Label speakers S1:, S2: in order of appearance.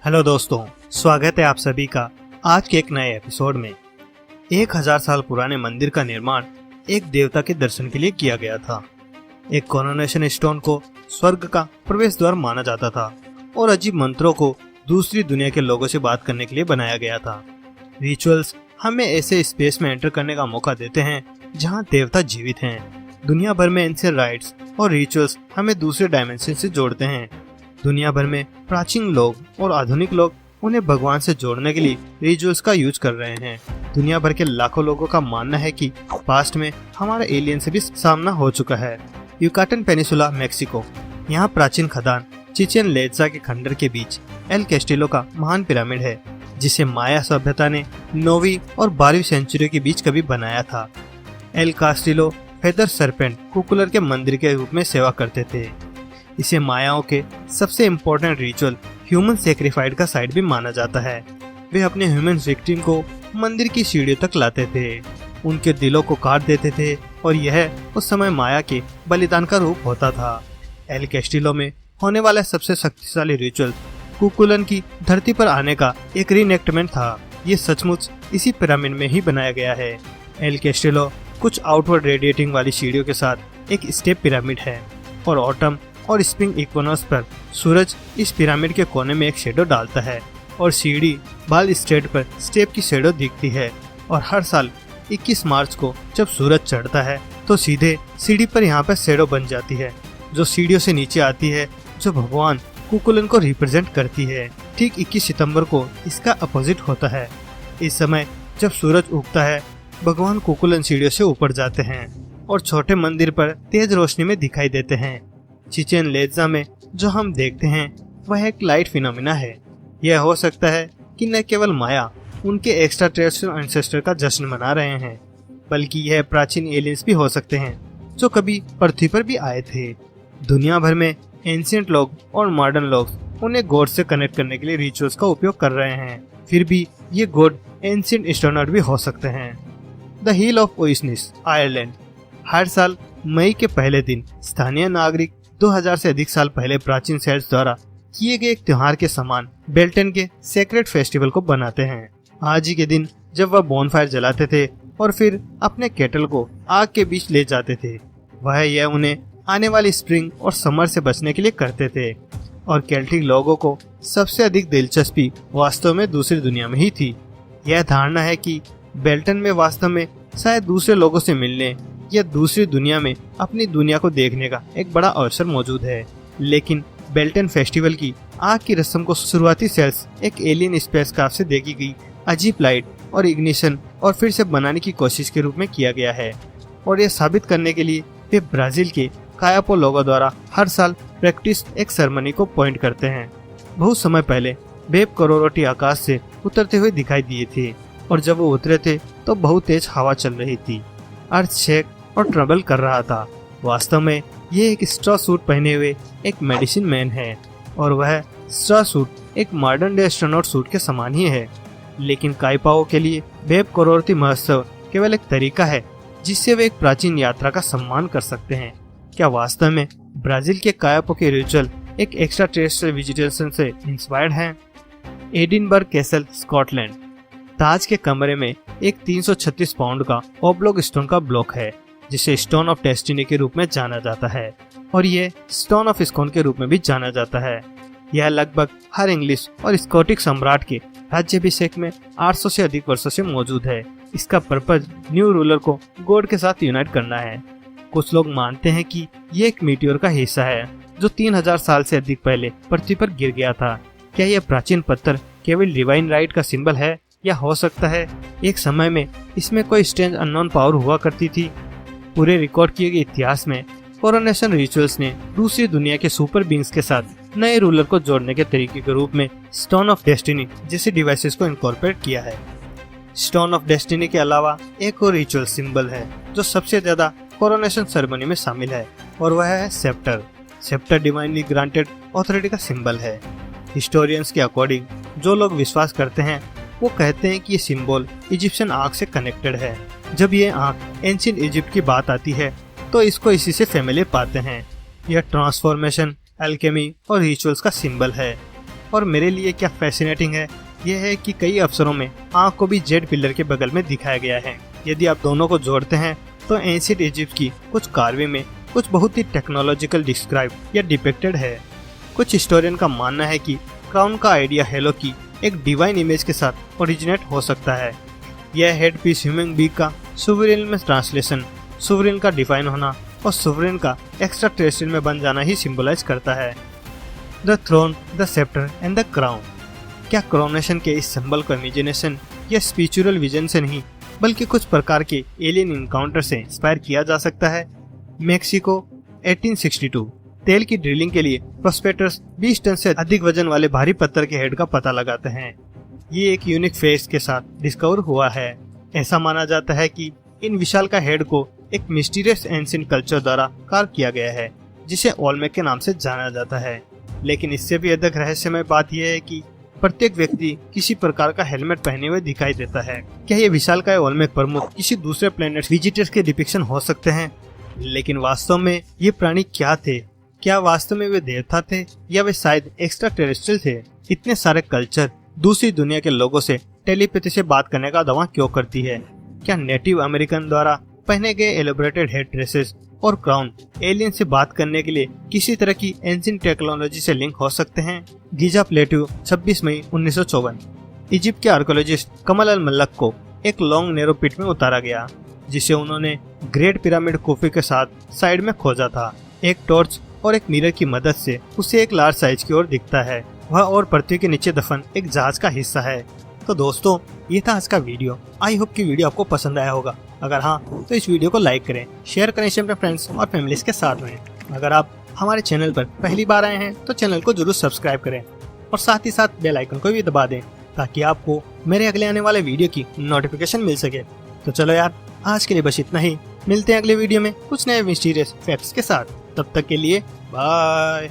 S1: Hello दोस्तों, स्वागत है आप सभी का आज के एक नए एपिसोड में। 1000 साल पुराने मंदिर का निर्माण एक देवता के दर्शन के लिए किया गया था। एक कोरोनेशन स्टोन को स्वर्ग का प्रवेश द्वार माना जाता था और अजीब मंत्रों को दूसरी दुनिया के लोगों से बात करने के लिए बनाया गया था। रिचुअल्स हमें ऐसे स्पेस में एंटर करने का मौका देते हैं जहां देवता जीवित हैं। दुनिया भर में इनसे राइट्स और रिचुअल्स हमें दूसरे डायमेंशन से जोड़ते हैं। दुनिया भर में प्राचीन लोग और आधुनिक लोग उन्हें भगवान से जोड़ने के लिए रिचुअल्स का यूज कर रहे हैं। दुनिया भर के लाखों लोगों का मानना है कि पास्ट में हमारा एलियन से भी सामना हो चुका है। Yucatan peninsula, Mexico. यहाँ प्राचीन खदान चिचेन इत्जा के खंडर के बीच एल कैस्टिलो का महान पिरामिड है, जिसे माया सभ्यता ने 9वीं और 12वीं सेंचुरी के बीच कभी बनाया था। एल कास्टिलो फेदर सरपेंट कुकुलर के मंदिर के रूप में सेवा करते थे। इसे मायाओं के सबसे इम्पोर्टेंट रिचुअल ह्यूमन सेक्रीफाइड का साइट भी माना जाता है। वे अपने ह्यूमन विक्टिम को मंदिर की सीढ़ियों तक लाते थे, उनके दिलों को काट देते थे और यह उस समय माया के बलिदान का रूप होता था। एल कैस्टिलो में होने वाला सबसे शक्तिशाली रिचुअल कुकुलन की धरती पर आने का एक रीएनेक्टमेंट था। ये सचमुच इसी पिरामिड में ही बनाया गया है। एल कैस्टिलो कुछ आउटवर्ड रेडिएटिंग वाली सीढ़ियों के साथ एक स्टेप पिरामिड है और ऑटम और स्प्रिंग इक्विनॉक्स पर सूरज इस पिरामिड के कोने में एक शेडो डालता है और सीढ़ी बाल स्ट्रेट पर स्टेप की शेडो दिखती है। और हर साल 21 मार्च को जब सूरज चढ़ता है तो सीधे सीढ़ी पर यहाँ पर शेडो बन जाती है, जो सीढ़ियों से नीचे आती है, जो भगवान कुकुलन को रिप्रेजेंट करती है। ठीक 21 सितंबर को इसका अपोजिट होता है। इस समय जब सूरज उगता है, भगवान कुकुलन सीढ़ियों से ऊपर जाते हैं और छोटे मंदिर पर तेज रोशनी में दिखाई देते हैं। चिचेन इत्जा में जो हम देखते हैं वह एक लाइट फिनोमिना है। यह हो सकता है कि न केवल माया उनके एक्स्ट्रा टेरेस्ट्रियल एंसेस्टर का जश्न मना रहे हैं, बल्कि यह प्राचीन एलियंस भी हो सकते हैं जो कभी पृथ्वी पर भी आए थे। दुनिया भर में एंशिएंट लोग और मॉडर्न लोग उन्हें गॉड से कनेक्ट करने के लिए रिचुअल्स का उपयोग कर रहे हैं। फिर भी ये गॉड एंशिएंट एस्ट्रोनॉट भी हो सकते हैं। The Hill of Uisneach, Ireland. हर साल मई के पहले दिन स्थानीय नागरिक 2000 से अधिक साल पहले प्राचीन सेल्ट्स द्वारा किए गए एक त्योहार के समान बेल्टन के सेक्रेट फेस्टिवल को बनाते हैं। आज ही के दिन जब वह बोनफायर जलाते थे और फिर अपने केटल को आग के बीच ले जाते थे, वह यह उन्हें आने वाली स्प्रिंग और समर से बचने के लिए करते थे। और केल्टिक लोगों को सबसे अधिक दिलचस्पी वास्तव में दूसरी दुनिया में ही थी। यह धारणा है कि बेल्टन में वास्तव में शायद दूसरे लोगों से मिलने या दूसरी दुनिया में अपनी दुनिया को देखने का एक बड़ा अवसर मौजूद है। लेकिन बेल्टन फेस्टिवल की आग की रस्म को शुरुआती सेल्स एक एलियन स्पेसक्राफ्ट से देखी गई अजीब लाइट और इग्निशन और फिर से बनाने की कोशिश के रूप में किया गया है। और यह साबित करने के लिए वे ब्राजील के कायापो लोगों द्वारा हर साल प्रैक्टिस एक सेरेमनी को पॉइंट करते हैं। बहुत समय पहले बेब करोरोटी आकाश से उतरते हुए दिखाई दिए थे और जब वो उतरे थे तो बहुत तेज हवा चल रही थी। अर्थ शेक और ट्रबल कर रहा था। वास्तव में ये एक स्ट्रॉ सूट पहने हुए एक मेडिसिन मैन है और वह स्ट्रॉ सूट एक मॉडर्न डे एस्ट्रोनॉट सूट के समान ही है। लेकिन काइपाओ के लिए बेब करोरोटी महोत्सव केवल एक तरीका है जिससे वे एक प्राचीन यात्रा का सम्मान कर सकते हैं। क्या वास्तव में ब्राजील के कायापो के रिचुअल एक एक्स्ट्रा टेरेस्ट्रियल विजिटेशन से इंस्पायर्ड है? Edinburgh Castle, Scotland. ताज के कमरे में एक 336 पाउंड का ओब्लॉग स्टोन का ब्लॉक है जिसे स्टोन ऑफ डेस्टिनी के रूप में जाना जाता है और ये स्टोन ऑफ स्कोन के रूप में भी जाना जाता है। यह लगभग हर इंग्लिश और स्कॉटिश सम्राट के राज्याभिषेक में 800 से अधिक वर्षों से मौजूद है। इसका पर्पज न्यू रूलर को गॉड के साथ यूनाइट करना है। कुछ लोग मानते हैं कि ये एक मीटियोर का हिस्सा है जो 3000 साल से अधिक पहले पृथ्वी पर गिर गया था। क्या यह प्राचीन पत्थर केवल डिवाइन राइट का सिंबल है या हो सकता है एक समय में इसमें कोई स्ट्रेंज अननोन पावर हुआ करती थी? पूरे रिकॉर्ड किए गए इतिहास में कोरोनेशन रिचुअल्स ने दूसरी दुनिया के सुपर बींग्स के साथ नए रूलर को जोड़ने के तरीके के रूप में स्टोन ऑफ डेस्टिनी जैसे डिवाइसेस को इनकॉर्पोरेट किया है। स्टोन ऑफ डेस्टिनी के अलावा एक और रिचुअल सिंबल है जो सबसे ज्यादा कोरोनेशन सेरेमनी में शामिल है और वह है sceptre. Sceptre divinely granted authority का सिंबल है। हिस्टोरियंस के अकॉर्डिंग जो लोग विश्वास करते हैं वो कहते हैं कि ये सिंबल इजिप्शियन आंख से कनेक्टेड है। जब ये आंख एंशिएंट इजिप्ट की बात आती है तो इसको इसी से फैमिलियर पाते हैं। यह ट्रांसफॉर्मेशन, एल्केमी और रिचुअल्स का सिंबल है। और मेरे लिए क्या फैसिनेटिंग है यह है कि कई अवसरों में आँख को भी जेड पिलर के बगल में दिखाया गया है। यदि आप दोनों को जोड़ते हैं तो एंशिएंट इजिप्ट की कुछ कार्वे में कुछ बहुत ही टेक्नोलॉजिकल डिस्क्राइब या डिपिक्टेड है। कुछ हिस्टोरियन का मानना है कि क्राउन का आइडिया हेलो की एक डिवाइन इमेज के साथ ओरिजिनेट हो सकता है। यह हेड पीस ह्यूमन बीइंग का सुवरेन में ट्रांसलेशन, सुवरेन का डिफाइन होना और सुवरेन का एक्स्ट्रा टेरेस्ट्रियल में बन जाना ही सिंबलाइज करता है। The throne, the sceptre and the crown. क्या क्रोनेशन के इस सिंबल को इमेजिनेशन या स्पिरिचुअल विजन से नहीं बल्कि कुछ प्रकार के एलियन इनकाउंटर से इंस्पायर किया जा सकता है? मेक्सिको 1862 तेल की ड्रिलिंग के लिए प्रोस्पेक्टर्स 20 टन से अधिक वजन वाले भारी पत्थर के हेड का पता लगाते हैं। ये एक यूनिक फेस के साथ डिस्कवर हुआ है। ऐसा माना जाता है कि इन विशाल का हेड को एक मिस्टीरियस एंशिएंट कल्चर द्वारा कार्व किया गया है जिसे ओलमेक के नाम से जाना जाता है। लेकिन इससे भी अधिक रहस्यमय बात यह है कि प्रत्येक व्यक्ति किसी प्रकार का हेलमेट पहने हुए दिखाई देता है। क्या ये विशालकाय ओलमेक प्रमुख किसी दूसरे प्लेनेट विजिटर्स के डिपिक्शन हो सकते हैं? लेकिन वास्तव में ये प्राणी क्या थे? क्या वास्तव में वे देवता थे या वे शायद एक्स्ट्रा टेरेस्ट्रियल थे? इतने सारे कल्चर दूसरी दुनिया के लोगों से टेलीपैथी से बात करने का दावा क्यों करती है? क्या नेटिव अमेरिकन द्वारा पहने गए एलोबरेटेड हेड ड्रेसेस और क्राउन एलियन से बात करने के लिए किसी तरह की एंशिएंट टेक्नोलॉजी से लिंक हो सकते हैं? गीजा प्लेट्यू 26 मई 1954। इजिप्ट के आर्कोलॉजिस्ट कमल अल मल्लक को एक लॉन्ग नेरो पिट में उतारा गया जिसे उन्होंने ग्रेट पिरामिड कुफू के साथ साइड में खोजा था। एक टॉर्च और एक मिरर की मदद से उसे एक लार्ज साइज की ओर दिखता है। वह और पृथ्वी के नीचे दफन एक जहाज का हिस्सा है। तो दोस्तों ये था आज का वीडियो। आई होप कि वीडियो आपको पसंद आया होगा। अगर हाँ तो इस वीडियो को लाइक करें, शेयर करें इसे अपने फ्रेंड्स और फैमिलीज के साथ में। अगर आप हमारे चैनल पर पहली बार आए हैं तो चैनल को जरूर सब्सक्राइब करें और साथ ही साथ बेल आइकन को भी दबा दें ताकि आपको मेरे अगले आने वाले वीडियो की नोटिफिकेशन मिल सके। तो चलो यार, आज के लिए बस इतना ही। मिलते हैं अगले वीडियो में कुछ नए मिस्टीरियस फैक्ट्स के साथ। तब तक के लिए बाय।